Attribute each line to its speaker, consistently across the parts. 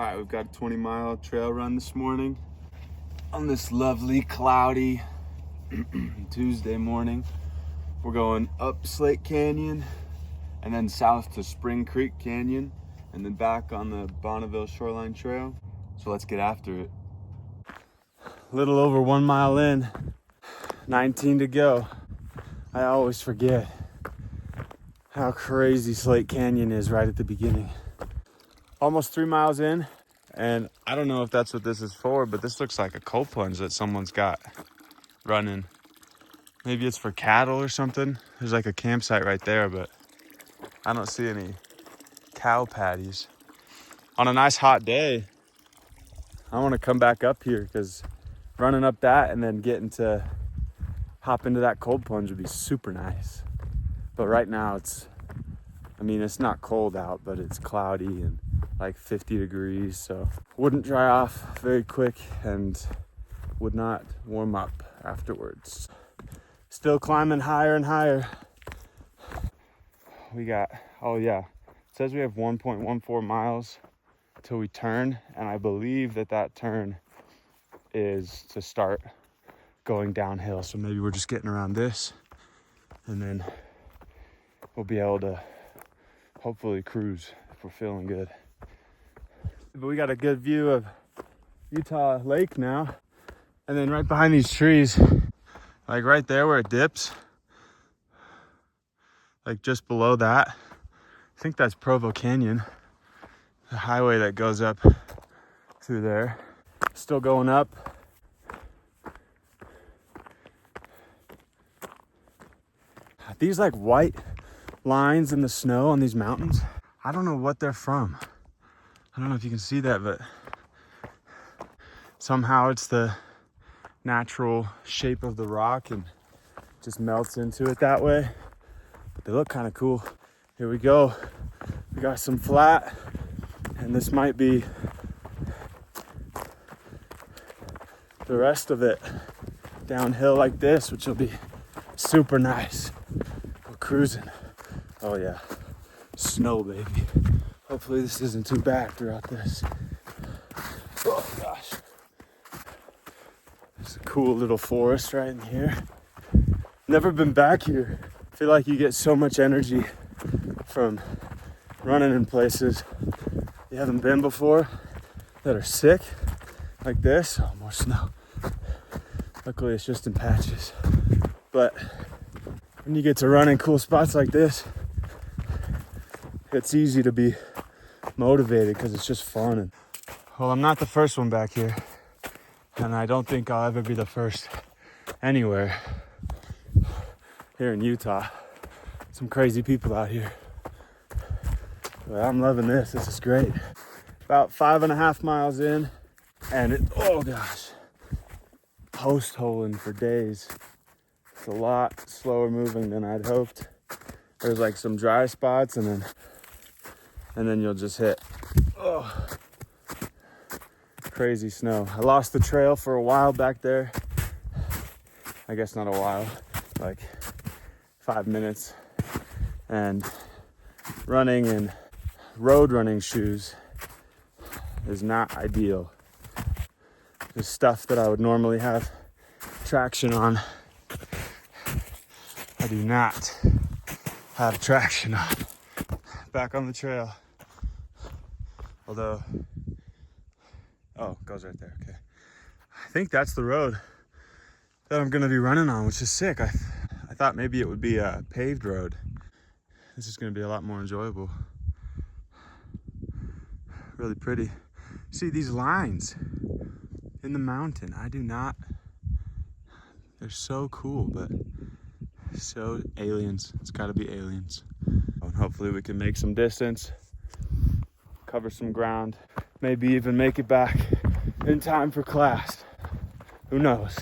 Speaker 1: All right, we've got a 20-mile trail run this morning on this lovely, cloudy Tuesday morning. We're going up Slate Canyon and then south to Spring Creek Canyon and then back on the Bonneville Shoreline Trail. So let's get after it. A little over 1 mile in, 19 to go. I always forget how crazy Slate Canyon is right at the beginning. Almost 3 miles in, and I don't know if that's what this is for, but this looks like a cold plunge that someone's got running. Maybe it's for cattle or something. There's like a campsite right there, but I don't see any cow patties. On a nice hot day, I want to come back up here because running up that and then getting to hop into that cold plunge would be super nice. But right now it's not cold out, but it's cloudy and like 50 degrees, so wouldn't dry off very quick and would not warm up afterwards. Still climbing higher and higher. We got, it says we have 1.14 miles till we turn, and I believe that turn is to start going downhill. So maybe we're just getting around this and then we'll be able to hopefully cruise if we're feeling good. But we got a good view of Utah Lake now. And then right behind these trees, like right there where it dips, like just below that, I think that's Provo Canyon, the highway that goes up through there. Still going up. These like white lines in the snow on these mountains, I don't know what they're from. I don't know if you can see that, but somehow it's the natural shape of the rock and just melts into it that way. But they look kind of cool. Here we go. We got some flat, and this might be the rest of it downhill like this, which will be super nice. We're cruising. Oh yeah, snow baby. Hopefully this isn't too bad throughout this. Oh gosh. There's a cool little forest right in here. Never been back here. I feel like you get so much energy from running in places you haven't been before that are sick like this. Oh, more snow. Luckily it's just in patches. But when you get to run in cool spots like this, it's easy to be motivated because it's just fun. And well, I'm not the first one back here, and I don't think I'll ever be the first anywhere here in Utah. Some crazy people out here. But I'm loving this. This is great. About 5.5 miles in, and oh gosh, post-holing for days. It's a lot slower moving than I'd hoped. There's like some dry spots, and then you'll just hit crazy snow. I lost the trail for a while back there. I guess not a while, like 5 minutes. And running in road running shoes is not ideal. The stuff that I would normally have traction on, I do not have traction on. Back on the trail. Although, it goes right there, okay. I think that's the road that I'm gonna be running on, which is sick. I thought maybe it would be a paved road. This is gonna be a lot more enjoyable. Really pretty. See these lines in the mountain. They're so cool, but so aliens. It's gotta be aliens. And hopefully we can make some distance, cover some ground, maybe even make it back in time for class. Who knows?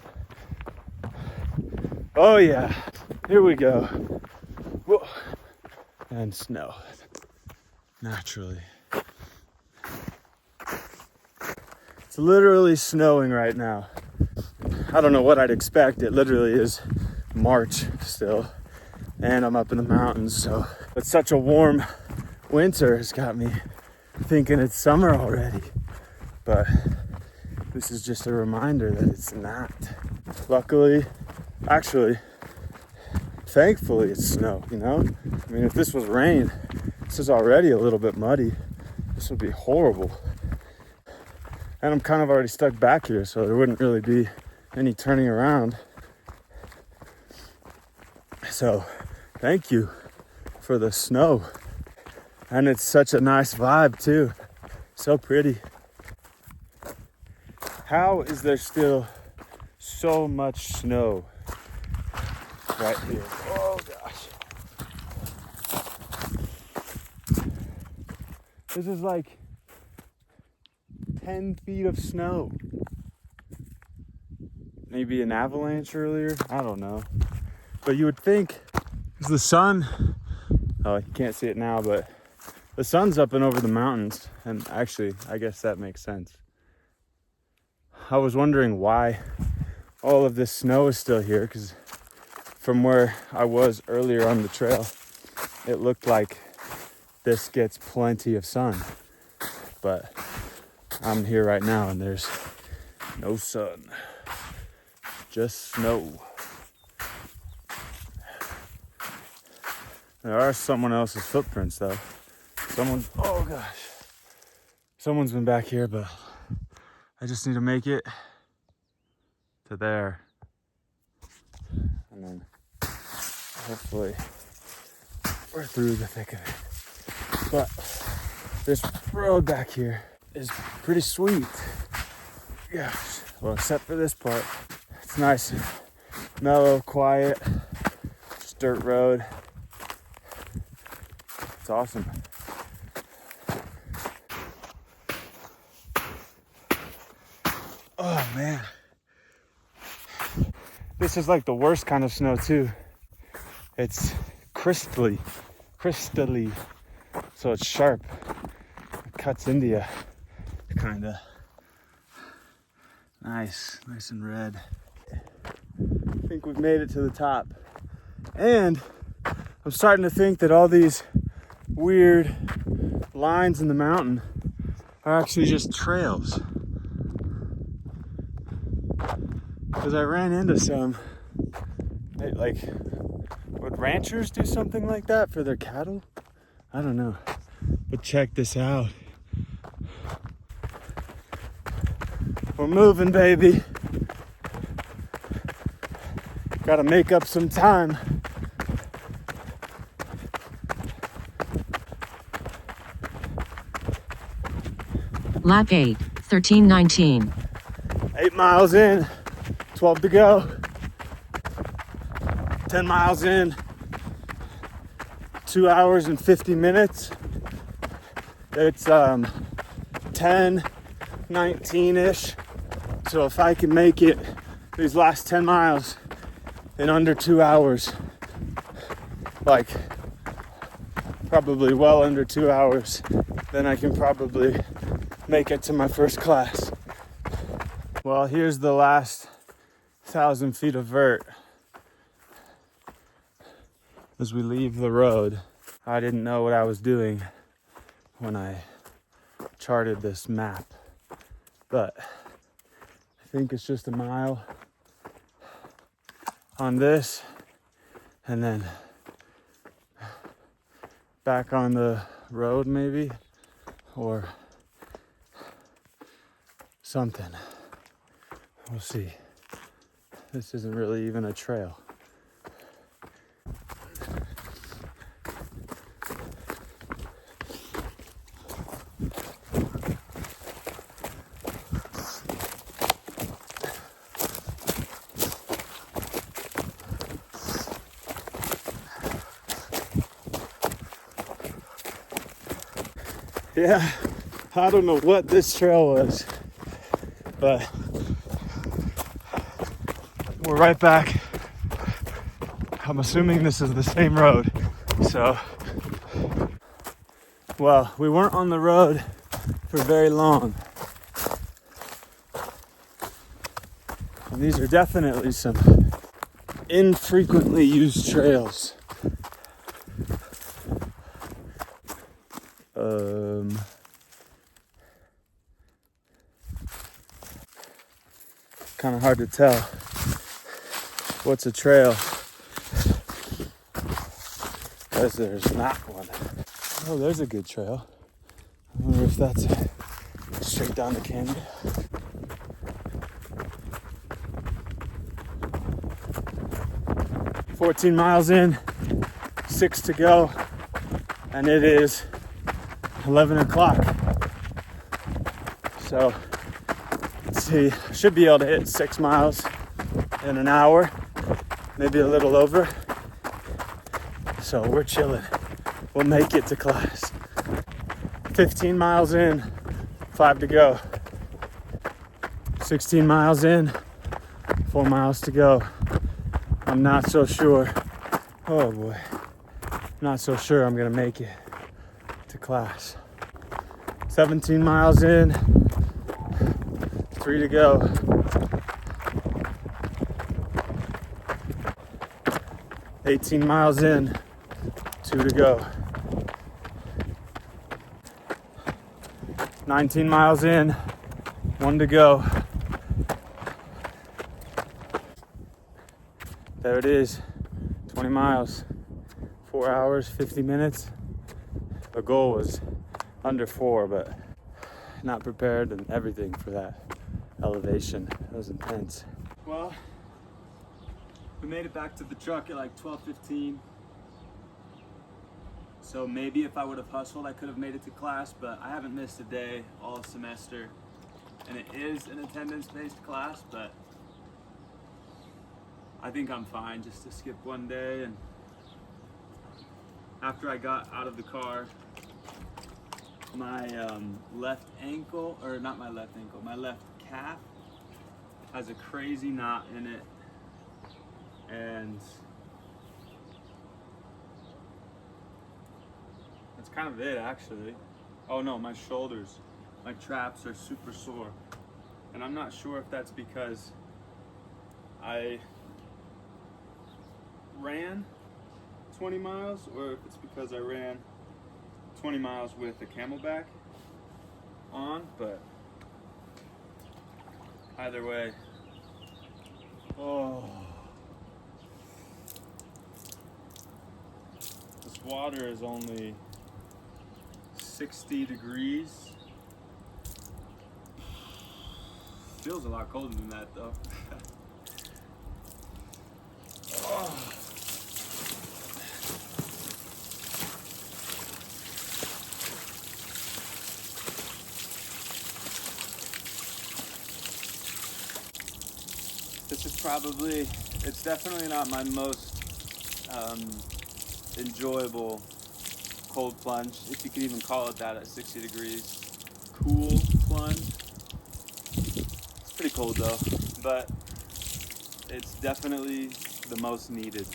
Speaker 1: Oh yeah, here we go. Whoa. And snow, naturally. It's literally snowing right now. I don't know what I'd expect. It literally is March still, and I'm up in the mountains, so but such a warm winter has got me thinking it's summer already. but this is just a reminder that it's not. Luckily, actually, thankfully it's snow, you know? I mean, if this was rain, this is already a little bit muddy. This would be horrible. And I'm kind of already stuck back here, so there wouldn't really be any turning around. So, thank you for the snow. And it's such a nice vibe too. So pretty. How is there still so much snow right here? Oh gosh. This is like 10 feet of snow. Maybe an avalanche earlier? I don't know. But you would think, because the sun, oh, you can't see it now, but the sun's up and over the mountains. And actually, I guess that makes sense. I was wondering why all of this snow is still here, because from where I was earlier on the trail, it looked like this gets plenty of sun. But I'm here right now and there's no sun, just snow. There are someone else's footprints though. Oh gosh. Someone's been back here, but I just need to make it to there. And then hopefully we're through the thick of it. But this road back here is pretty sweet. Gosh, well, except for this part. It's nice and mellow, quiet, just dirt road. It's awesome. Oh man. This is like the worst kind of snow too. It's crystally, so it's sharp. It cuts into you, kinda. Nice and red. I think we've made it to the top. And I'm starting to think that all these weird lines in the mountain are actually just trails. Because I ran into some, like, would ranchers do something like that for their cattle? I don't know. But check this out. We're moving, baby. Gotta make up some time.
Speaker 2: Lap 8, 13:19.
Speaker 1: 8 miles in, 12 to go. 10 miles in, 2 hours and 50 minutes. It's 10:19-ish. So if I can make it these last 10 miles in under 2 hours, like probably well under 2 hours, then I can probably make it to my first class. Well, here's the last 1,000 feet of vert. As we leave the road, I didn't know what I was doing when I charted this map, but I think it's just a mile on this and then back on the road maybe, or something. We'll see. This isn't really even a trail. Yeah, I don't know what this trail was, but we're right back. I'm assuming this is the same road. So, well, we weren't on the road for very long. And these are definitely some infrequently used trails. kind of hard to tell what's a trail because there's not one. Oh, there's a good trail. I wonder if that's straight down the canyon. "14 miles in, 6 to go, and it is 11 o'clock. So, let's see, I should be able to hit 6 miles in an hour, maybe a little over. So we're chilling. We'll make it to class. 15 miles in, 5 to go. 16 miles in, 4 miles to go. I'm not so sure. Oh boy. Not so sure I'm gonna make it to class. 17 miles in, 3 to go. 18 miles in, 2 to go. 19 miles in, 1 to go. There it is, 20 miles, 4 hours, 50 minutes. The goal was under 4, but not prepared and everything for that elevation. It was intense. Well, we made it back to the truck at like 12:15. So maybe if I would have hustled, I could have made it to class, but I haven't missed a day all semester. And it is an attendance-based class, but I think I'm fine just to skip one day. And after I got out of the car, my left ankle, or not my left ankle, my left calf has a crazy knot in it. And that's kind of it, actually. Oh no, my shoulders, my traps are super sore. And I'm not sure if that's because I ran 20 miles or if it's because I ran 20 miles with a Camelback on, but either way. Oh. This water is only 60 degrees. Feels a lot colder than that though. Oh. This is probably, it's definitely not my most enjoyable cold plunge, if you can even call it that at 60 degrees. Cool plunge. It's pretty cold though, but it's definitely the most needed.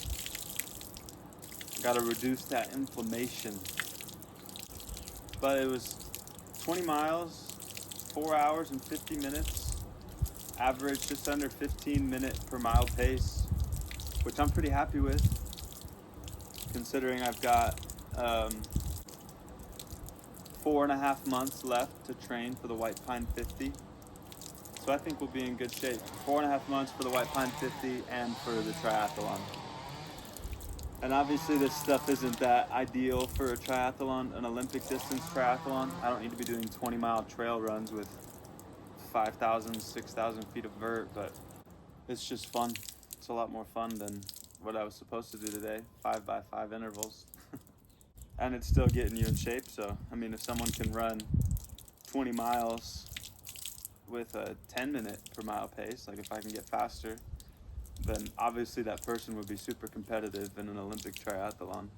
Speaker 1: Gotta reduce that inflammation. But it was 20 miles, 4 hours and 50 minutes, average just under 15-minute per mile pace, which I'm pretty happy with, considering I've got 4.5 months left to train for the White Pine 50. So I think we'll be in good shape. 4.5 months for the White Pine 50 and for the triathlon. And obviously this stuff isn't that ideal for a triathlon, an Olympic distance triathlon. I don't need to be doing 20-mile trail runs with 5,000, 6,000 feet of vert, but it's just fun. It's a lot more fun than what I was supposed to do today, 5x5 intervals. And it's still getting you in shape, so, I mean, if someone can run 20 miles with a 10-minute per mile pace, like if I can get faster, then obviously that person would be super competitive in an Olympic triathlon.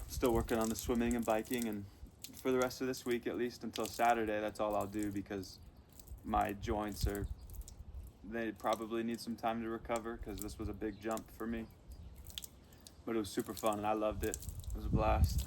Speaker 1: Still working on the swimming and biking, and for the rest of this week, at least until Saturday, that's all I'll do because my joints they probably need some time to recover because this was a big jump for me. But it was super fun and I loved it. It was a blast.